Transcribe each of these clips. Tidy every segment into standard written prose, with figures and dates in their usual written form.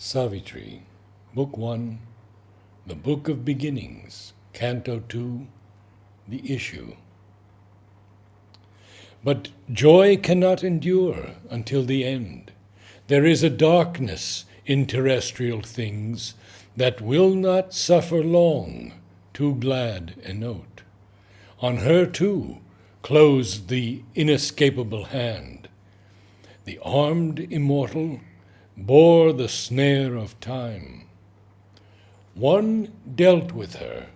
Savitri, Book 1, The Book of Beginnings, Canto 2, The Issue. But joy cannot endure until the end. There is a darkness in terrestrial things that will not suffer long, too glad a note. On her, too, closed the inescapable hand. The armed immortal bore the snare of time. One dealt with her,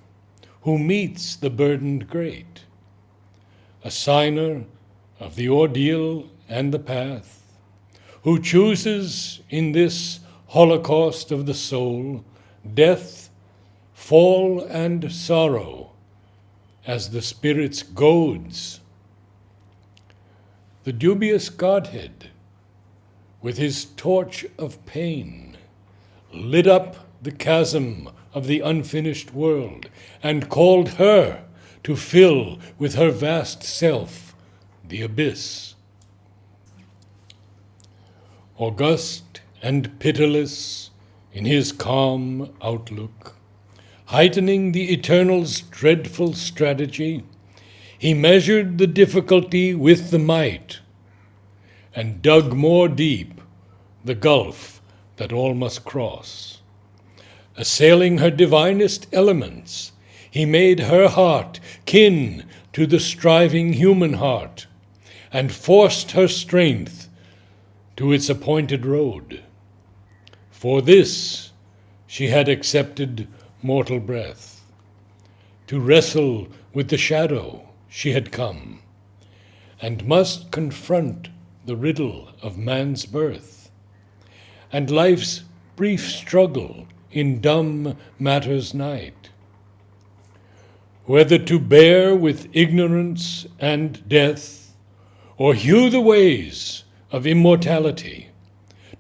who meets the burdened great, a signer of the ordeal and the path, who chooses in this holocaust of the soul death, fall, and sorrow as the spirit's goads. The dubious Godhead, with his torch of pain, lit up the chasm of the unfinished world and called her to fill with her vast self the abyss. August and pitiless in his calm outlook, heightening the Eternal's dreadful strategy, he measured the difficulty with the might and dug more deep the gulf that all must cross. Assailing her divinest elements, he made her heart kin to the striving human heart, and forced her strength to its appointed road. For this she had accepted mortal breath. To wrestle with the shadow she had come, and must confront the riddle of man's birth, and life's brief struggle in dumb matter's night. Whether to bear with ignorance and death, or hew the ways of immortality,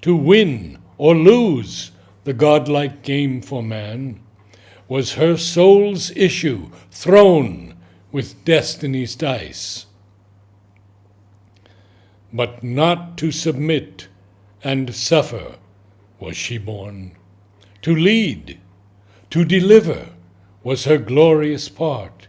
to win or lose the godlike game for man, was her soul's issue thrown with destiny's dice. But not to submit and suffer was she born. To lead, to deliver was her glorious part.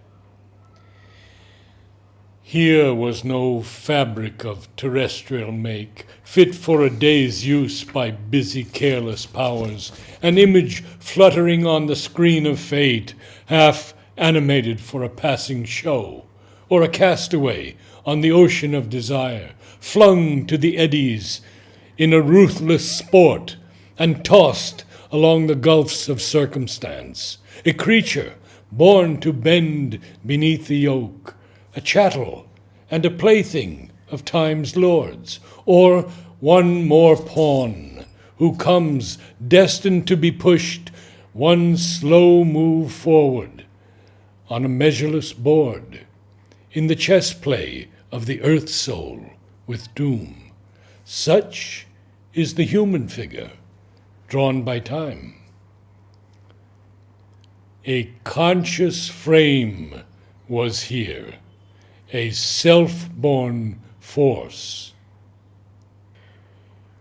Here was no fabric of terrestrial make, fit for a day's use by busy, careless powers, an image fluttering on the screen of fate, half animated for a passing show, or a castaway on the ocean of desire, flung to the eddies in a ruthless sport and tossed along the gulfs of circumstance, a creature born to bend beneath the yoke, a chattel and a plaything of time's lords, or one more pawn who comes destined to be pushed one slow move forward on a measureless board in the chess play of the earth soul with doom. Such is the human figure drawn by time. A conscious frame was here, a self-born force.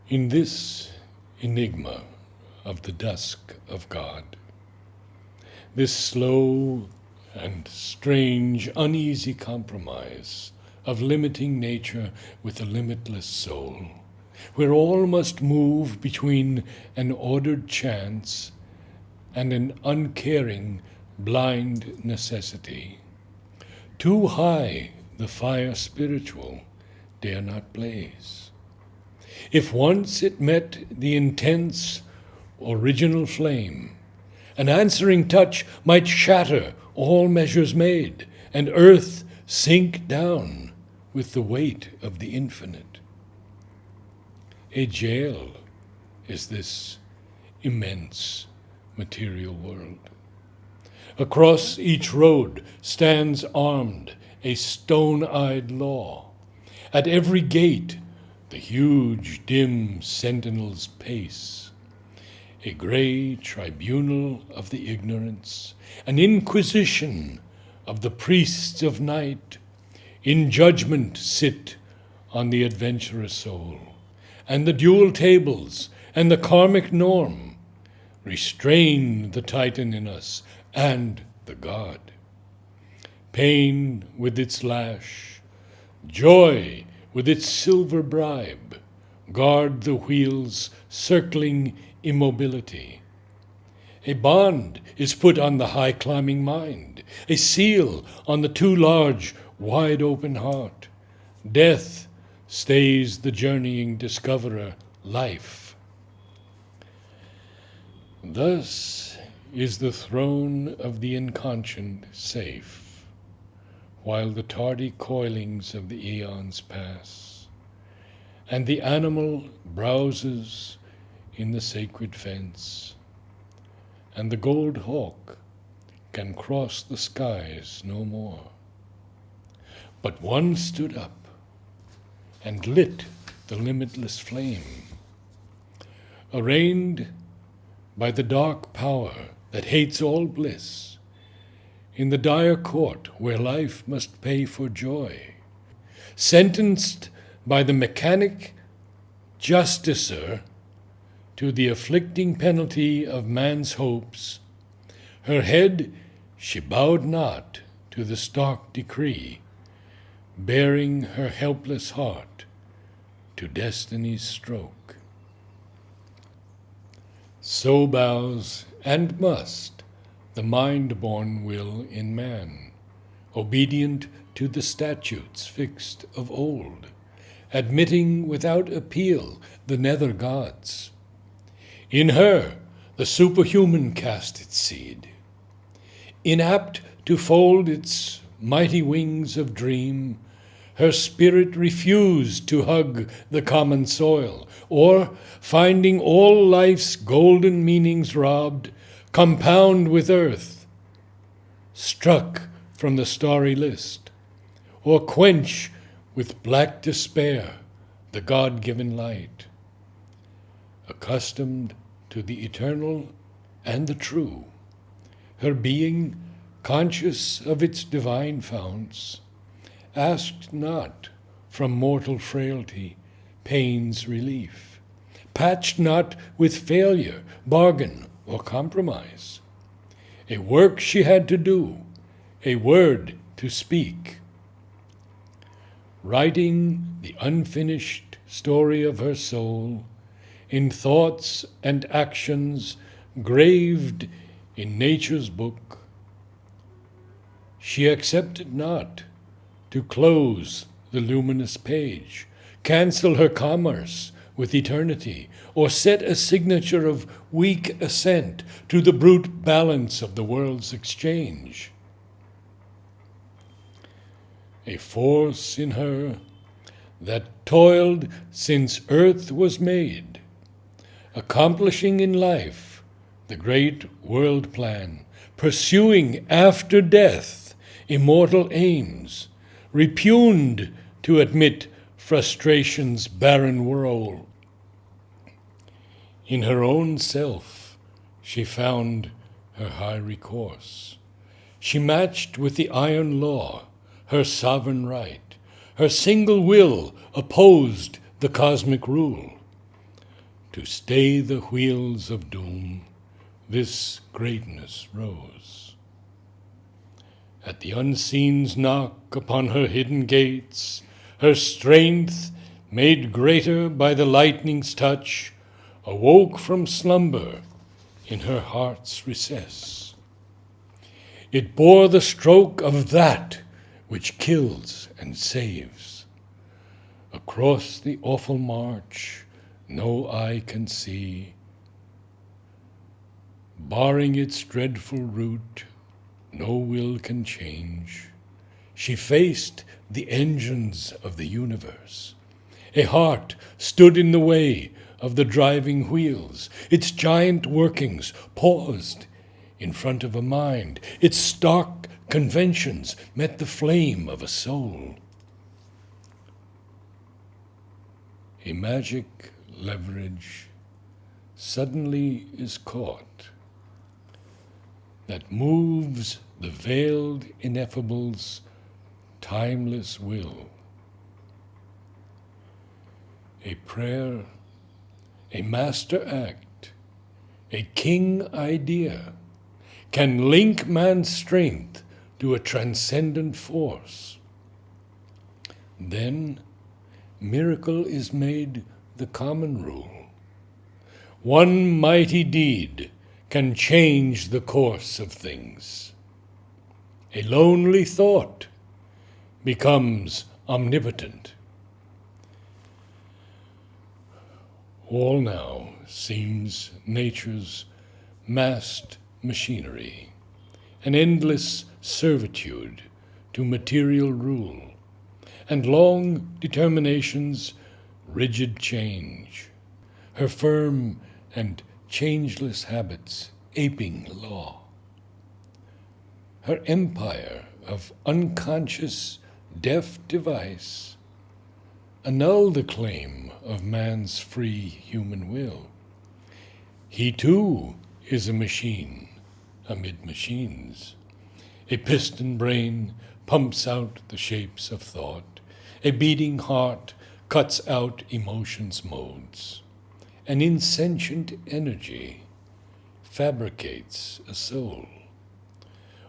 In this enigma of the dusk of God, this slow and strange, uneasy compromise of limiting nature with a limitless soul, where all must move between an ordered chance and an uncaring, blind necessity. Too high the fire spiritual dare not blaze. If once it met the intense, original flame, an answering touch might shatter all measures made, and earth sink down with the weight of the infinite. A jail is this immense material world. Across each road stands armed a stone-eyed law. At every gate the huge, dim sentinels pace, a gray tribunal of the ignorance, an inquisition of the priests of night, in judgment sit on the adventurous soul, and the dual tables and the karmic norm. Restrain the titan in us and the god. Pain with its lash, joy with its silver bribe, guard the wheel's circling immobility. A bond is put on the high-climbing mind, a seal on the too large, wide-open heart. Death stays the journeying discoverer, life. Thus is the throne of the inconscient safe, while the tardy coilings of the eons pass, and the animal browses in the sacred fence, and the gold hawk can cross the skies no more. But one stood up and lit the limitless flame, arraigned by the dark power that hates all bliss, in the dire court where life must pay for joy, sentenced by the mechanic justicer to the afflicting penalty of man's hopes, her head she bowed not to the stark decree, bearing her helpless heart to destiny's stroke. So bows and must the mind-born will in man, obedient to the statutes fixed of old, admitting without appeal the nether gods. In her the superhuman cast its seed. Inapt to fold its mighty wings of dream, her spirit refused to hug the common soil, or, finding all life's golden meanings robbed, compound with earth, struck from the starry list, or quench with black despair the God-given light. Accustomed to the eternal and the true, her being, conscious of its divine founts, asked not from mortal frailty pain's relief, patched not with failure, bargain, or compromise. A work she had to do, a word to speak. Writing the unfinished story of her soul, in thoughts and actions graved in nature's book, she accepted not to close the luminous page, cancel her commerce with eternity, or set a signature of weak assent to the brute balance of the world's exchange. A force in her that toiled since earth was made, accomplishing in life the great world plan, pursuing after death immortal aims, repugned to admit frustration's barren role. In her own self she found her high recourse. She matched with the iron law her sovereign right. Her single will opposed the cosmic rule. To stay the wheels of doom, this greatness rose. At the unseen's knock upon her hidden gates, her strength, made greater by the lightning's touch, awoke from slumber in her heart's recess. It bore the stroke of that which kills and saves. Across the awful march no eye can see, barring its dreadful route, no will can change. She faced the engines of the universe. A heart stood in the way of the driving wheels. Its giant workings paused in front of a mind. Its stark conventions met the flame of a soul. A magic leverage suddenly is caught that moves the veiled ineffable's timeless will. A prayer a master act, a king idea, can link man's strength to a transcendent force. Then miracle is made the common rule. One mighty deed can change the course of things. A lonely thought becomes omnipotent. All now seems nature's massed machinery, an endless servitude to material rule, and long determination's rigid change, her firm and changeless habits aping law. Her empire of unconscious deaf device annul the claim of man's free human will. He too is a machine amid machines. A piston brain pumps out the shapes of thought. A beating heart cuts out emotion's modes. An insentient energy fabricates a soul.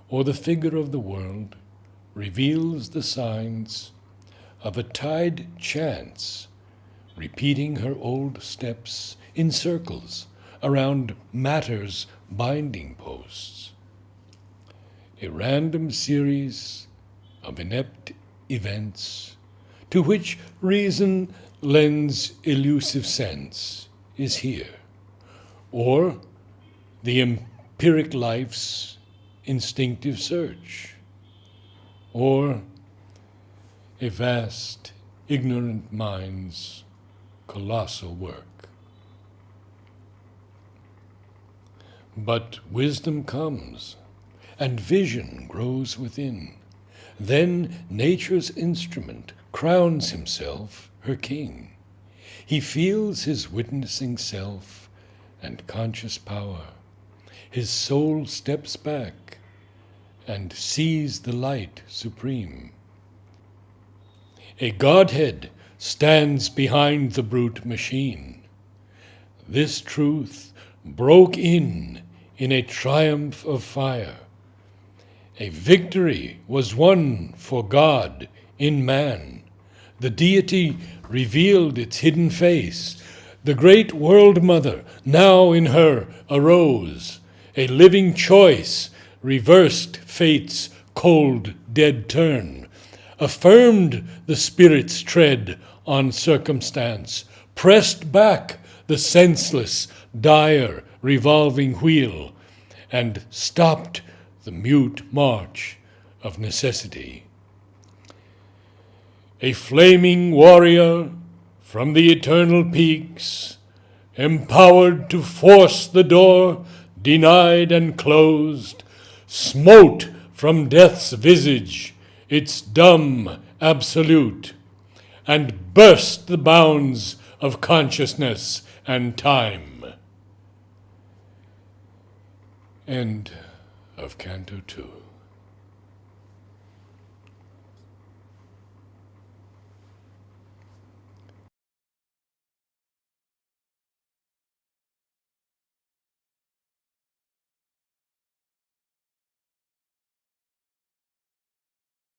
Or the figure of the world reveals the signs of a tide chance repeating her old steps in circles around matter's binding posts. A random series of inept events to which reason lends elusive sense is here, or the empiric life's instinctive search, or a vast, ignorant mind's colossal work. But wisdom comes, and vision grows within. Then nature's instrument crowns himself her king. He feels his witnessing self and conscious power. His soul steps back and sees the light supreme. A Godhead stands behind the brute machine. This truth broke in a triumph of fire. A victory was won for God in man. The deity revealed its hidden face. The great world mother now in her arose. A living choice reversed fate's cold, dead turn, affirmed the spirit's tread on circumstance, pressed back the senseless, dire, revolving wheel, and stopped the mute march of necessity. A flaming warrior from the eternal peaks, empowered to force the door denied and closed, smote from death's visage its dumb absolute, and burst the bounds of consciousness and time. End of Canto 2.